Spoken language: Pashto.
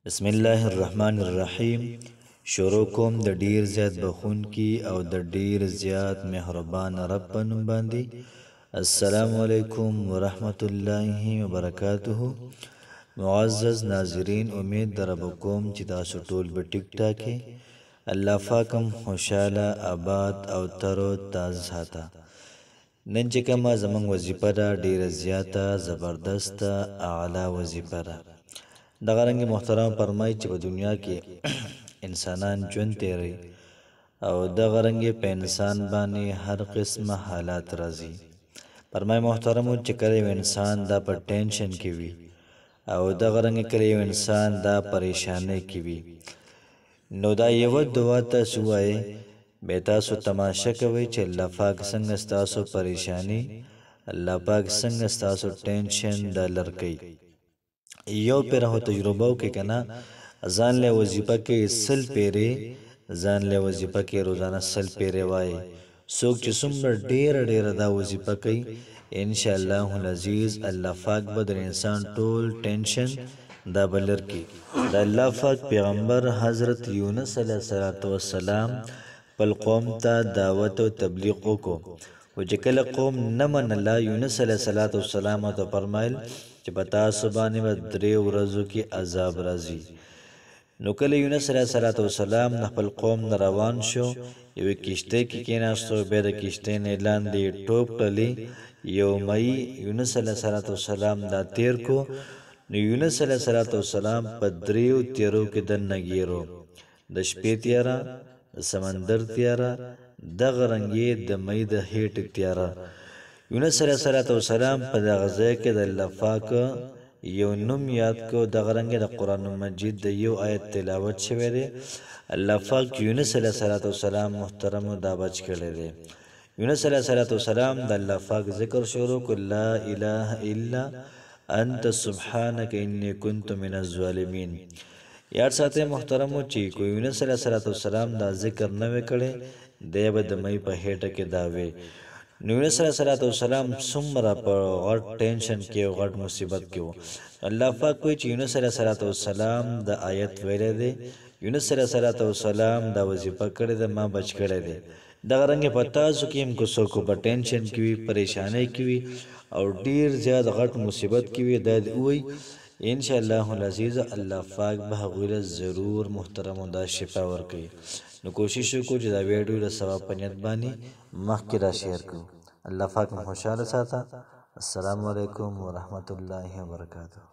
بسم الله الرحمن الرحیم. شروع کوم د ډیر زیات بخون کی او د ډیر زیات مهربان رب په نوم باندې. السلام علیکم ورحمت الله وبرکاته. معزز ناظرین، امید در رب کوم چې تاسو ټول به ټیک ټاکئ. الله پاکم خوشاله آباد او تر او تازه ساته. نن چې کومه زمونږ وظیفه ده ډیره زیاته زبردسته اعلی وظیفه ده. دغه رنګ محترم فرمای چې په دنیا کې انسانان ژوند تیری او دغه رنګ په انسان باندې هر قسمه حالات راځي. فرمای محترم چې کله یو انسان دا په ټینشن کې وي او دغه رنګ کله یو انسان دا پریشانه کې وي، نو دا یو دعا تاسو وایي، به تاسو تماشا کوئ چې الله پاک څنګه ستاسو پریشانی، الله پاک څنګه ستاسو ټینشن دا لرکي. یو پیر هو تجربه کې کنا ځان له وظیفه کې سل پیری، ځان له وظیفه کې روزانه سل پیری وای. څوک چې څومره ډیر دا وظیفه کوي ان شاء الله العزیز الله پاک بدر انسان ټول ټینشن دا بلر کی. دا الله پاک پیغمبر حضرت یونس علیه السلام پل قوم ته دعوت او تبلیغ وکړو، او چې کله قوم نه من الله یونس علیه السلام ته فرمایل چې په تاسو باندې به 3 ورځو کې عذاب راځي. نو کله یونس علیه السلام خپل قوم نه روان شو، یو کشته کې کېناستو، بیا د کشته نه لاندې ټوپ کړلی یو مئی یونس علیه السلام دا تیر کو. نو یونس علیه السلام په 3 تیرو کې دننه ګیرو، د شپې تیاره، د سمندر تیاره، دغه رنګې د مئی د هیټ تیاره. یونس علیه السلام په دغه ځای کې د الله پاک یو نوم یاد کو، دغه رنګ د قرآن مجید د یو آیت تلاوت شوی دی. الله پاک یونس علیه السلام محترم دا بچ کړی دی. یونس علیه السلام د الله پاک ذکر شروع کو، لا اله الا انت سبحانك انی کنت من الظالمین. یاد ساته محترمو چې کو یونس علیه السلام دا ذکر نه وکړي دی به د مې په هټه کې داوي. یونس علیه السلام څومره په غټ ټینشن کې او غټ مصیبت کې وو. الله پاک کوي چې یونس علیه السلام د آیت ویلې دی، یونس علیه السلام دا وظیفه کړې ده، ما بچ کړی دی. دغه رنګ په تاسو کې هم کو څوک په ټینشن کې وي، پریشانۍ کې وي او ډیر زیات غټ مصیبت کې وي، دا وي ان شاء الله العزیز الله پاک به غوړه ضرور محترم دا شفا ورکړي. نو کوشش وکړو چې دا ویډیو د ثواب په نیت باندې مخکې را شیر کړو. الله پاک مو خوشاله ساته. السلام علیکم ورحمت الله وبرکاته.